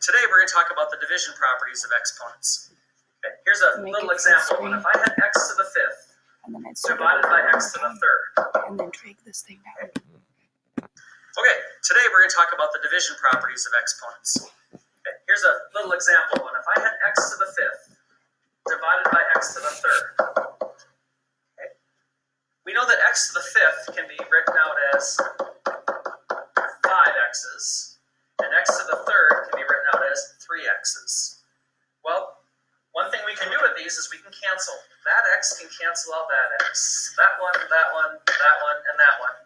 Today we're going to talk about the division properties of exponents. Okay, here's a little example one. If I had x to the fifth divided by x to the third. And then drag this thing down. Okay, today we're going to talk about the division properties of exponents. Okay, here's a little example one. If I had x to the fifth divided by x to the third. Okay, we know that x to the fifth can be written out as 5x's, and x to the third can be written out as 3x's. Well, one thing we can do with these is we can cancel. That x can cancel out that x. That one, that one, that one, and that one.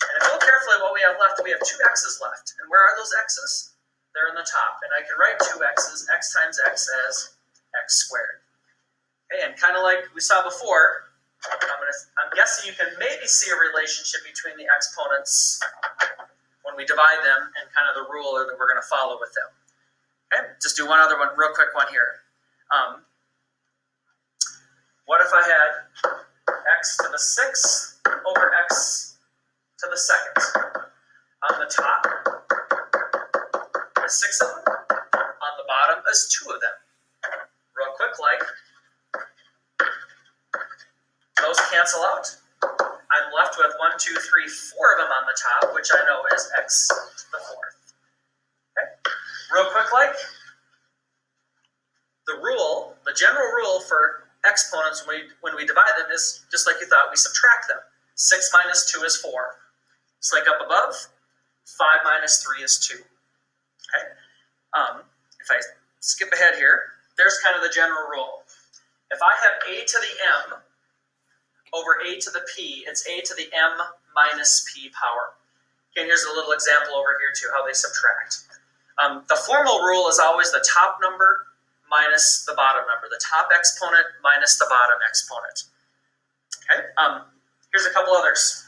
And if you look carefully at what we have left, we have two x's left. And where are those x's? They're in the top. And I can write two x's, x times x as x squared. Okay, and kind of like we saw before, I'm guessing you can maybe see a relationship between the exponents when we divide them and kind of the rule that we're going to follow with them. Okay, just do one other one, real quick one here. What if I had x to the sixth over x to the second? On the top, there's 6 of them. On the bottom, there's 2 of them. Real quick, like, those cancel out. I'm left with 1, 2, 3, 4 of them on the top, which I know is x to the fourth. Okay? Real quick, like, the rule, the general rule for exponents when we divide them is just like you thought, we subtract them. 6 minus 2 is 4. It's like up above, 5 minus 3 is 2. Okay? If I skip ahead here, there's kind of the general rule. If I have a to the m over a to the p, it's a to the m minus p power. Okay, and here's a little example over here too, how they subtract. The formal rule is always the top number minus the bottom number, the top exponent minus the bottom exponent. Okay, here's a couple others.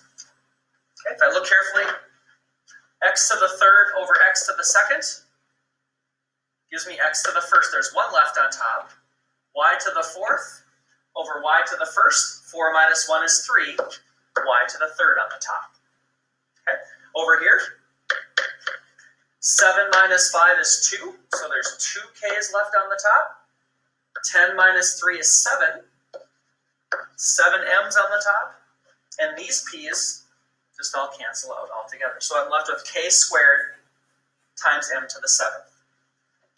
Okay, if I look carefully, x to the third over x to the second gives me x to the first. There's 1 left on top. Y to the fourth over y to the first, 4 minus 1 is 3, y to the third on the top. Okay, over here, 7 minus 5 is 2, so there's 2 k's left on the top. 10 minus 3 is 7. 7 m's on the top. And these p's just all cancel out altogether. So I'm left with k squared times m to the 7th.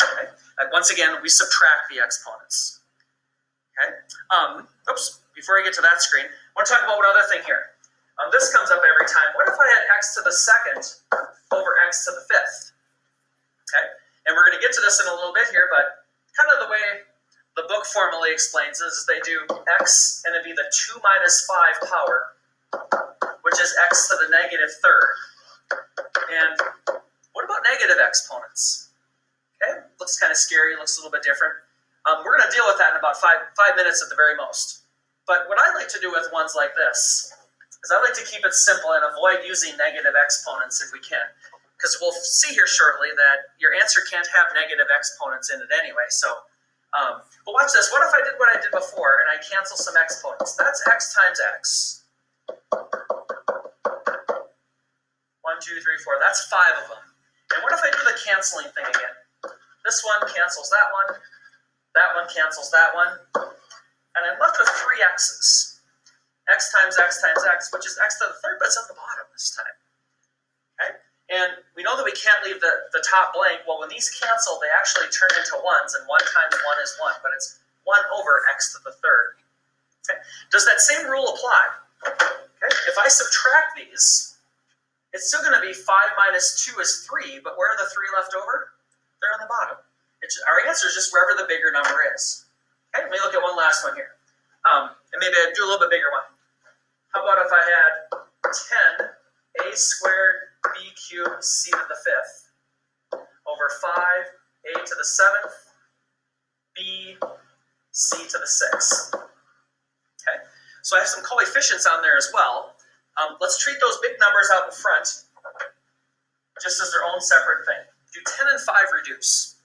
Okay? And once again, we subtract the exponents. Okay? Oops, before I get to that screen, I want to talk about one other thing here. This comes up every time. What if I had x to the second over x to the fifth? Okay, and we're going to get to this in a little bit here, but kind of the way the book formally explains is they do x and it'd be the 2 minus 5 power, which is x to the negative third. And what about negative exponents? Okay, looks kind of scary, looks a little bit different. We're going to deal with that in about five minutes at the very most. But what I like to do with ones like this is I like to keep it simple and avoid using negative exponents if we can. Because we'll see here shortly that your answer can't have negative exponents in it anyway. So, but watch this. What if I did what I did before and I cancel some exponents? That's x times x. 1, 2, 3, 4. That's 5 of them. And what if I do the canceling thing again? This one cancels that one. That one cancels that one. And I'm left with 3 x's. X times x times x, which is x to the third, but it's at the bottom this time. Okay? And we know that we can't leave the top blank. Well, when these cancel, they actually turn into 1s, and 1 times 1 is 1, but it's 1 over x to the third. Okay? Does that same rule apply? Okay? If I subtract these, it's still going to be 5 minus 2 is 3, but where are the 3 left over? They're on the bottom. Our answer is just wherever the bigger number is. Okay? Let me look at one last one here. And maybe I'd do a little bit bigger one. How about if I had 10 a squared b cubed c to the fifth over 5 a to the 7th b c to the 6th. Okay, so I have some coefficients on there as well. Let's treat those big numbers out in front just as their own separate thing. Do 10 and 5 reduce?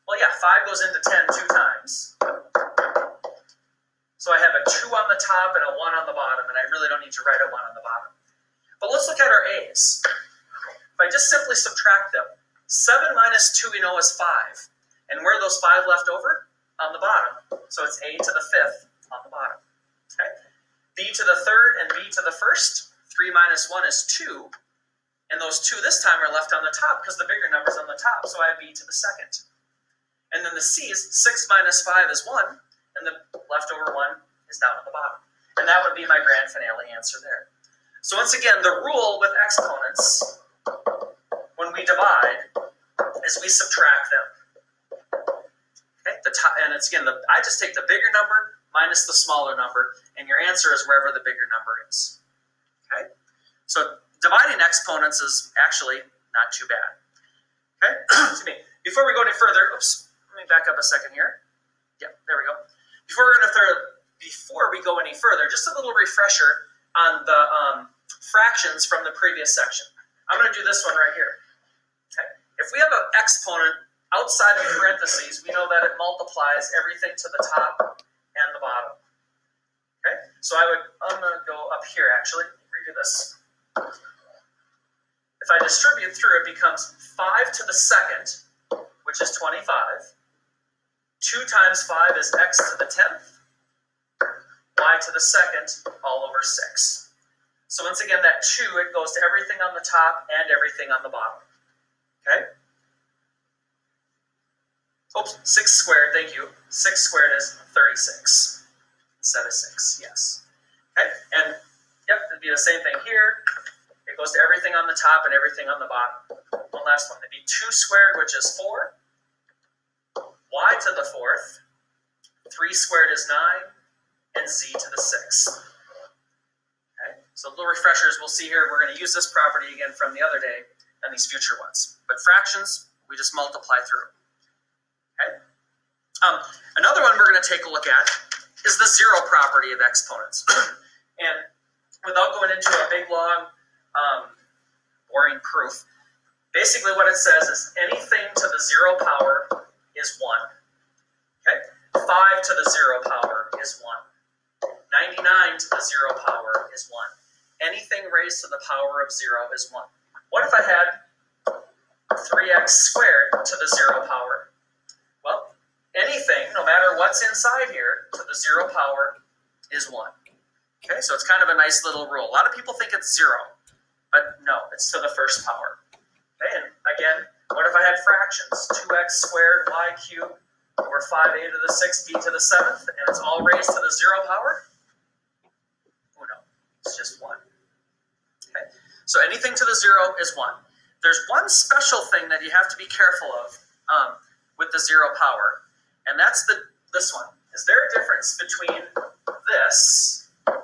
Well, yeah, 5 goes into 10 2 times. So I have a 2 on the top and a 1 on the bottom, and I really don't need to write a 1 on the bottom. But let's look at our a's. If I just simply subtract them, 7 minus 2 we know is 5. And where are those 5 left over? On the bottom. So it's a to the 5th on the bottom. Okay? B to the 3rd and b to the 1st. 3 minus 1 is 2. And those 2 this time are left on the top because the bigger number's on the top. So I have b to the 2nd. And then the c's, 6 minus 5 is 1. And the leftover 1 is down at the bottom. And that would be my grand finale answer there. So once again, the rule with exponents, when we divide, is we subtract them. Okay? And it's again, I just take the bigger number minus the smaller number, and your answer is wherever the bigger number is. Okay? So dividing exponents is actually not too bad. Okay? Excuse me. Before we go any further, oops, let me back up a second here. Yeah, there we go. Before we go any further, just a little refresher on the fractions from the previous section. I'm going to do this one right here. Okay? If we have an exponent outside of parentheses, we know that it multiplies everything to the top and the bottom. Okay? So I'm going to go up here actually, redo this. If I distribute through, it becomes 5 to the 2nd, which is 25. 2 times 5 is x to the 10th. Y to the 2nd, all over 6. So once again, that 2, it goes to everything on the top and everything on the bottom. Okay? Oops, 6 squared, thank you. 6 squared is 36 instead of 6, yes. Okay, and yep, it'd be the same thing here. It goes to everything on the top and everything on the bottom. One last one, it'd be 2 squared, which is 4. Y to the 4th. 3 squared is 9. And z to the 6th. Okay, so little refreshers we'll see here. We're going to use this property again from the other day and these future ones. But fractions, we just multiply through. Okay. Another one we're going to take a look at is the zero property of exponents. And without going into a big, long, boring proof, basically what it says is anything to the 0 power is 1. Okay? 5 to the 0 power is 1. 99 to the 0 power is 1. Anything raised to the power of 0 is 1. What if I had 3x squared to the 0 power? Well, anything, no matter what's inside here, to the 0 power is 1. Okay, so it's kind of a nice little rule. A lot of people think it's 0, but no, it's to the first power. Okay, and again, what if I had fractions? 2x squared y cubed over 5a to the 6th b to the 7th, and it's all raised to the 0 power? Oh no, it's just 1. Okay, so anything to the 0 is 1. There's one special thing that you have to be careful of with the 0 power, and that's this one. Is there a difference between this and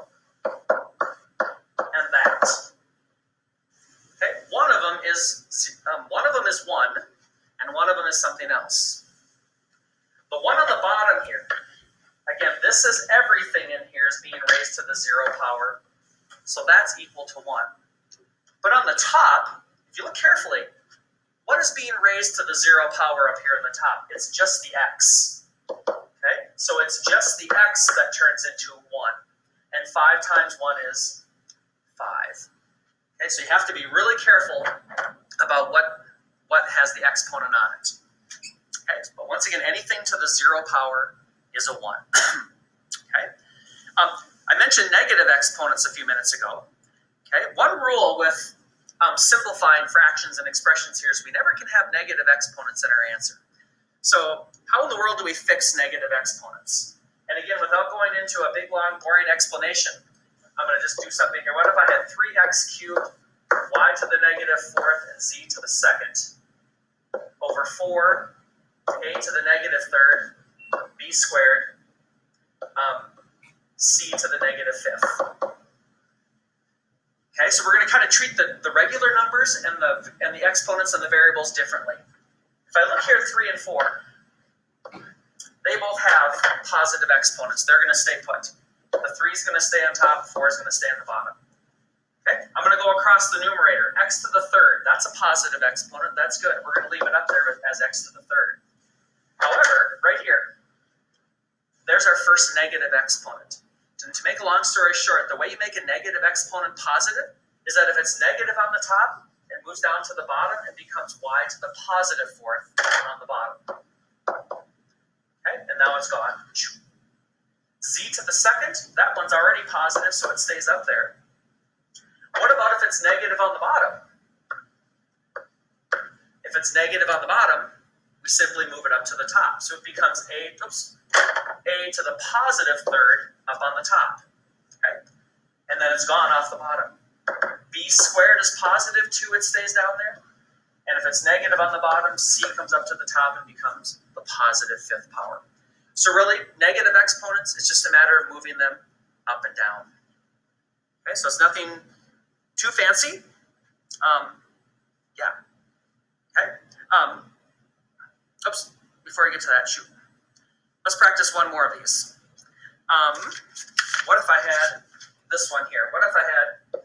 that? Okay, one of them is 1, and one of them is something else. The one on the bottom here, again, this is everything in here is being raised to the 0 power, so that's equal to 1. But on the top, if you look carefully, what is being raised to the 0 power up here on the top? It's just the x. Okay, so it's just the x that turns into 1, and 5 times 1 is 5. Okay, so you have to be really careful about what has the exponent on it. Okay, but once again, anything to the 0 power is a 1. Okay, I mentioned negative exponents a few minutes ago. Okay, one rule with simplifying fractions and expressions here is we never can have negative exponents in our answer. So how in the world do we fix negative exponents? And again, without going into a big, long, boring explanation, I'm going to just do something here. What if I had 3x cubed, y to the negative 4th, and z to the 2nd, over 4, a to the negative 3rd, b squared, c to the negative 5th. Okay, so we're going to kind of treat the regular numbers and the exponents and the variables differently. If I look here at 3 and 4, they both have positive exponents. They're going to stay put. The 3 is going to stay on top, 4 is going to stay on the bottom. Okay, I'm going to go across the numerator. X to the 3rd, that's a positive exponent. That's good. We're going to leave it up there as x to the 3rd. However, right here, there's our first negative exponent. And to make a long story short, the way you make a negative exponent positive is that if it's negative on the top, it moves down to the bottom and becomes y to the positive 4th on the bottom. and now it's gone. Z to the second, that one's already positive, so it stays up there. What about if it's negative on the bottom? If it's negative on the bottom, we simply move it up to the top. So it becomes a to the positive third up on the top. Okay? And then it's gone off the bottom. B squared is positive 2, it stays down there. And if it's negative on the bottom, C comes up to the top and becomes the positive fifth power. So really, negative exponents, it's just a matter of moving them up and down. Okay, so it's nothing too fancy. Yeah. Okay. Oops, before I get to that, shoot. Let's practice one more of these. What if I had this one here? What if I had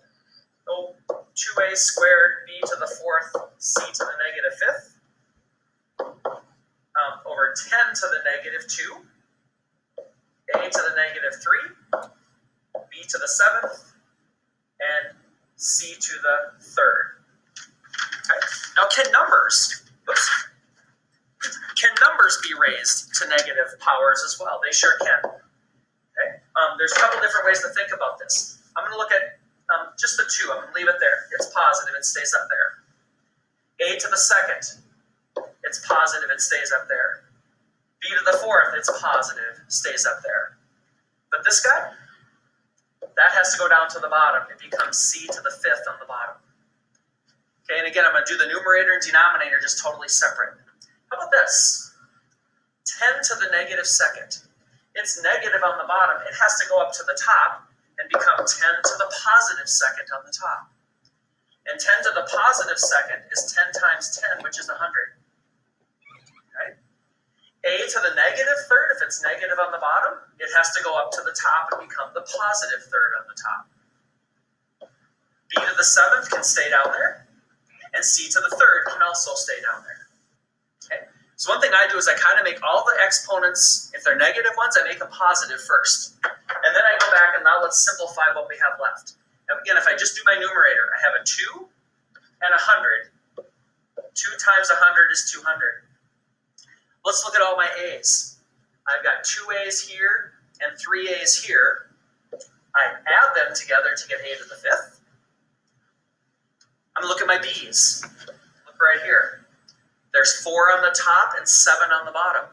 2a squared b to the fourth c to the negative fifth over 10 to the negative 2, a to the negative 3, b to the seventh, and c to the third. Okay. Now, can numbers be raised to negative powers as well? They sure can. Okay. There's a couple different ways to think about this. I'm going to look at just the 2. I'm going to leave it there. It's positive. It stays up there. A to the second. It's positive. It stays up there. B to the fourth. It's positive. Stays up there. But this guy, that has to go down to the bottom. It becomes C to the fifth on the bottom. Okay, and again, I'm going to do the numerator and denominator just totally separate. How about this? 10 to the negative second. It's negative on the bottom. It has to go up to the top and become 10 to the positive second on the top. And 10 to the positive second is 10 times 10, which is 100. Okay? A to the negative third, if it's negative on the bottom, it has to go up to the top and become the positive third on the top. B to the seventh can stay down there, and C to the third can also stay down there. Okay? So one thing I do is I kind of make all the exponents, if they're negative ones, I make them positive first. And then I go back and now let's simplify what we have left. Now again, if I just do my numerator, I have a 2 and 100. 2 times 100 is 200. Let's look at all my A's. I've got 2 A's here and 3 A's here. I add them together to get a to the fifth. I'm going to look at my B's. Look right here. There's 4 on the top and 7 on the bottom.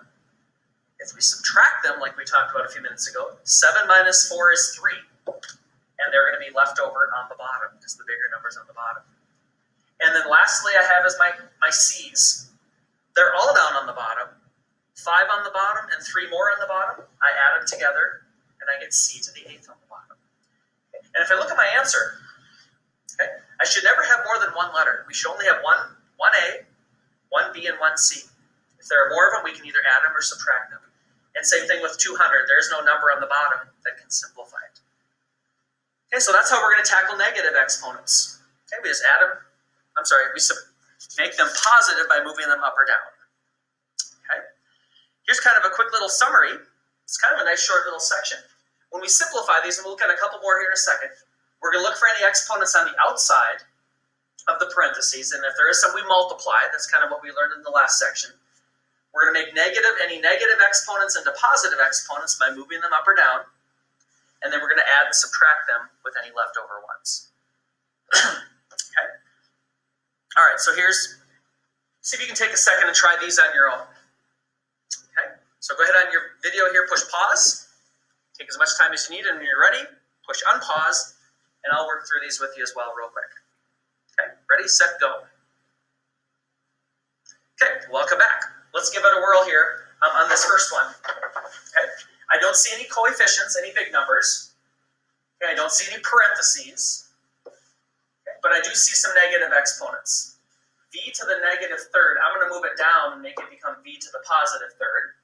If we subtract them, like we talked about a few minutes ago, 7 minus 4 is 3. And they're going to be left over on the bottom because the bigger number's on the bottom. And then lastly, I have is my C's. They're all down on the bottom. 5 on the bottom and 3 more on the bottom. I add them together, and I get C to the 8th on the bottom. And if I look at my answer, okay, I should never have more than one letter. We should only have one A, one B, and one C. If there are more of them, we can either add them or subtract them. And same thing with 200. There's no number on the bottom that can simplify it. Okay, so that's how we're going to tackle negative exponents. Okay, we just add them. We make them positive by moving them up or down. Okay. Here's kind of a quick little summary. It's kind of a nice short little section. When we simplify these, and we'll look at a couple more here in a second, we're going to look for any exponents on the outside of the parentheses, and if there is some, we multiply. That's kind of what we learned in the last section. We're going to make any negative exponents into positive exponents by moving them up or down, and then we're going to add and subtract them with any leftover ones. Okay. All right, so see if you can take a second and try these on your own. Okay, so go ahead on your video here, push pause. Take as much time as you need, and when you're ready, push unpause, and I'll work through these with you as well real quick. Okay, ready, set, go. Okay, welcome back. Let's give it a whirl here on this first one. Okay, I don't see any coefficients, any big numbers. Okay, I don't see any parentheses. Okay, but I do see some negative exponents. V to the negative third, I'm going to move it down and make it become V to the positive third.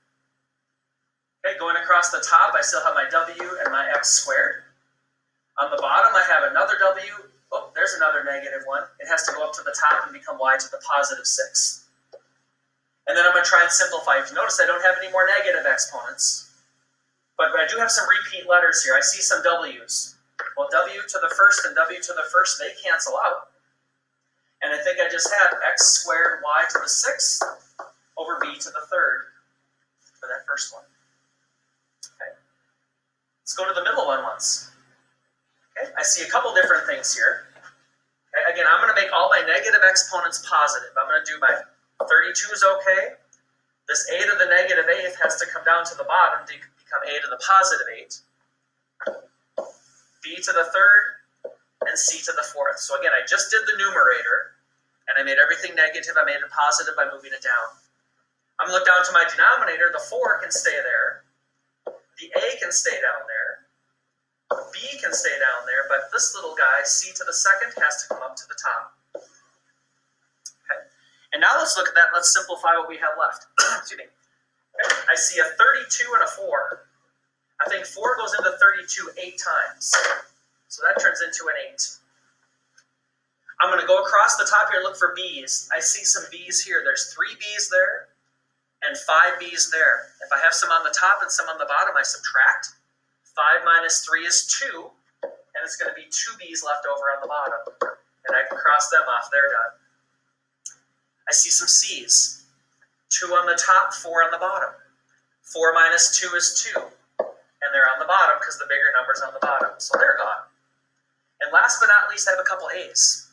Okay, going across the top, I still have my W and my X squared. On the bottom, I have another W. Oh, there's another negative one. It has to go up to the top and become Y to the positive 6. And then I'm going to try and simplify. If you notice, I don't have any more negative exponents. But I do have some repeat letters here. I see some W's. Well, W to the first and W to the first, they cancel out. And I think I just have X squared Y to the 6th over V to the 3rd for that first one. Let's go to the middle one once. Okay, I see a couple different things here. Okay, again, I'm going to make all my negative exponents positive. I'm going to do my 32 is okay. This a to the negative 8th has to come down to the bottom to become a to the positive 8. B to the 3rd and c to the 4th. So again, I just did the numerator and I made everything negative. I made it positive by moving it down. I'm going to look down to my denominator. The 4 can stay there. The a can stay down there. B can stay down there, but this little guy, c to the 2nd, has to come up to the top. Okay. And now let's look at that. Let's simplify what we have left. Excuse me. Okay. I see a 32 and a 4. I think 4 goes into 32 8 times. So that turns into an 8. I'm going to go across the top here and look for b's. I see some b's here. There's 3 b's there and 5 b's there. If I have some on the top and some on the bottom, I subtract. 5 minus 3 is 2, and it's going to be 2 b's left over on the bottom. And I can cross them off. They're done. I see some c's. 2 on the top, 4 on the bottom. 4 minus 2 is 2, and they're on the bottom because the bigger number's on the bottom, so they're gone. And last but not least, I have a couple a's.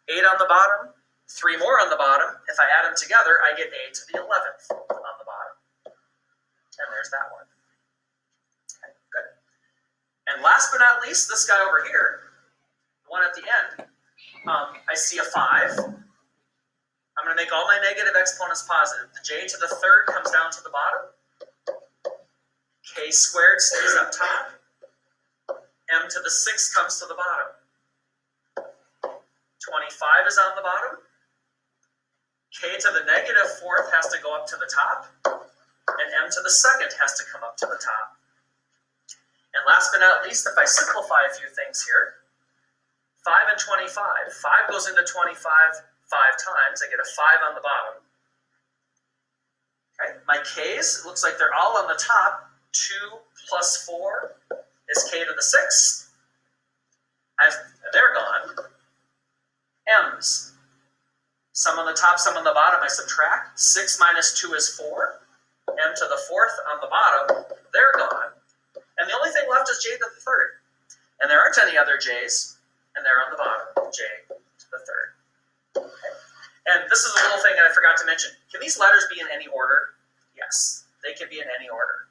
8 on the bottom, 3 more on the bottom. If I add them together, I get a to the 11th on the bottom. And there's that one. Okay, good. And last but not least, this guy over here, the one at the end, I see a 5. I'm going to make all my negative exponents positive. The j to the 3rd comes down to the bottom. K squared stays up top. M to the 6th comes to the bottom. 25 is on the bottom. K to the negative 4th has to go up to the top. And M to the 2nd has to come up to the top. And last but not least, if I simplify a few things here, 5 and 25. 5 goes into 25 5 times. I get a 5 on the bottom. Okay. My k's, it looks like they're all on the top. 2 plus 4 is k to the 6th. They're gone. M's. Some on the top, some on the bottom, I subtract. 6 minus 2 is 4. M to the 4th on the bottom, they're gone. And the only thing left is j to the 3rd. And there aren't any other j's, and they're on the bottom, j to the 3rd. Okay. And this is a little thing that I forgot to mention. Can these letters be in any order? Yes, they can be in any order.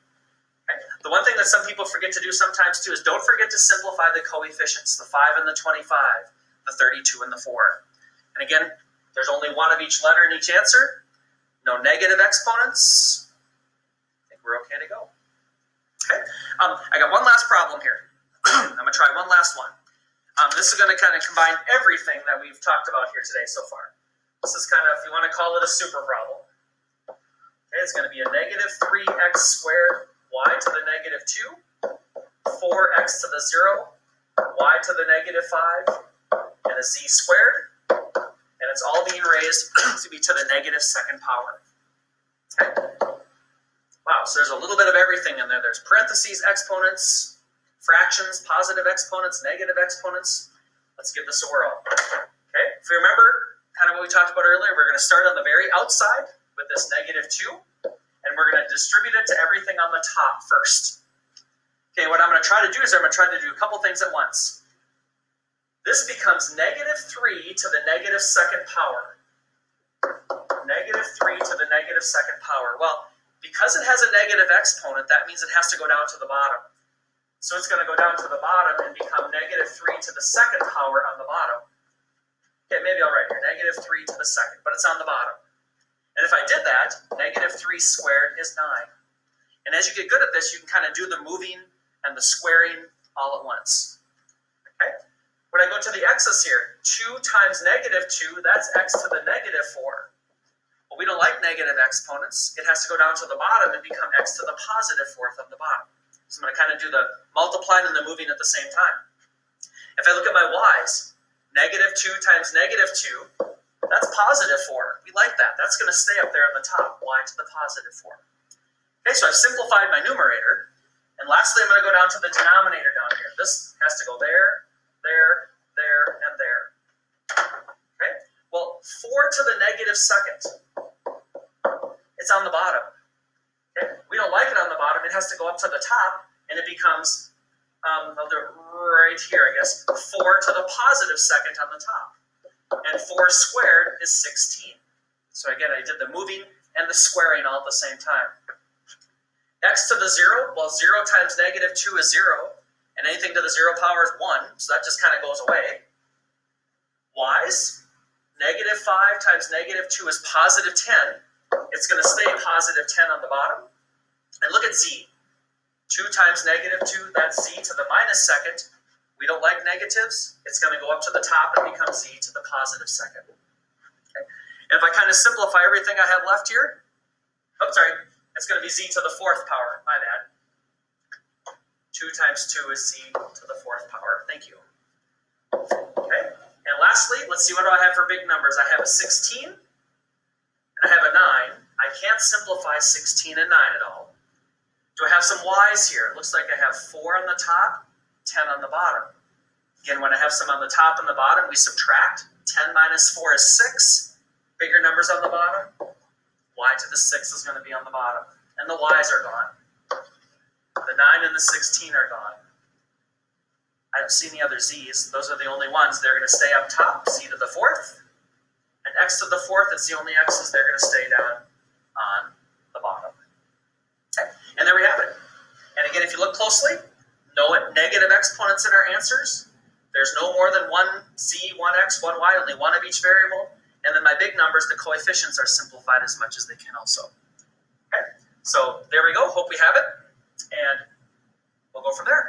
Okay. The one thing that some people forget to do sometimes too is don't forget to simplify the coefficients, the 5 and the 25, the 32 and the 4. And again, there's only one of each letter in each answer. No negative exponents. I think we're okay to go. Okay. I got one last problem here. I'm going to try one last one. This is going to kind of combine everything that we've talked about here today so far. This is kind of, if you want to call it a super problem. Okay, it's going to be a negative 3x squared, y to the negative 2, 4x to the 0, y to the negative 5, and a z squared. And it's all being raised to be to the negative 2nd power. Okay. Wow, so there's a little bit of everything in there. There's parentheses, exponents, fractions, positive exponents, negative exponents. Let's give this a whirl. Okay, if you remember kind of what we talked about earlier, we're going to start on the very outside with this negative 2, and we're going to distribute it to everything on the top first. Okay, what I'm going to try to do is I'm going to try to do a couple things at once. This becomes negative 3 to the negative 2nd power. Negative 3 to the negative 2nd power. Well, because it has a negative exponent, that means it has to go down to the bottom. So it's going to go down to the bottom and become negative 3 to the 2nd power on the bottom. Okay, maybe I'll write here, negative 3 to the 2nd, but it's on the bottom. And if I did that, negative 3 squared is 9. And as you get good at this, you can kind of do the moving and the squaring all at once. Okay? When I go to the x's here, 2 times negative 2, that's x to the negative 4. Well, we don't like negative exponents. It has to go down to the bottom and become x to the positive 4th on the bottom. So I'm going to kind of do the multiplying and the moving at the same time. If I look at my y's, negative 2 times negative 2, that's positive 4. We like that. That's going to stay up there on the top, y to the positive 4. Okay, so I've simplified my numerator. And lastly, I'm going to go down to the denominator down here. This has to go there, there, there, and there. Okay, well, 4 to the negative 2nd, it's on the bottom. Okay, we don't like it on the bottom. It has to go up to the top, and it becomes I'll do it right here, I guess. 4 to the positive second on the top. And 4 squared is 16. So again, I did the moving and the squaring all at the same time. X to the 0, well, 0 times negative 2 is 0, and anything to the 0 power is 1, so that just kind of goes away. Y's, negative 5 times negative 2 is positive 10. It's going to stay positive 10 on the bottom. And look at Z. 2 times negative 2, that's Z to the minus second. We don't like negatives. It's going to go up to the top and become Z to the positive second. Okay. And if I kind of simplify everything I have left here, it's going to be Z to the 4th power. My bad. 2 times 2 is Z to the 4th power. Thank you. Okay. And lastly, let's see what do I have for big numbers. I have a 16 and I have a 9. I can't simplify 16 and 9 at all. Do I have some Y's here? It looks like I have 4 on the top, 10 on the bottom. Again, when I have some on the top and the bottom, we subtract. 10 minus 4 is 6. Bigger numbers on the bottom. Y to the 6 is going to be on the bottom. And the Y's are gone. The 9 and the 16 are gone. I don't see any other Z's. Those are the only ones. They're going to stay up top, Z to the 4th. And X to the 4th, it's the only X's. They're going to stay down on the bottom. Okay. And there we have it. And again, if you look closely, no negative exponents in our answers. There's no more than one Z, one X, one Y, only one of each variable. And then my big numbers, the coefficients are simplified as much as they can also. Okay, so there we go. Hope we have it. And we'll go from there.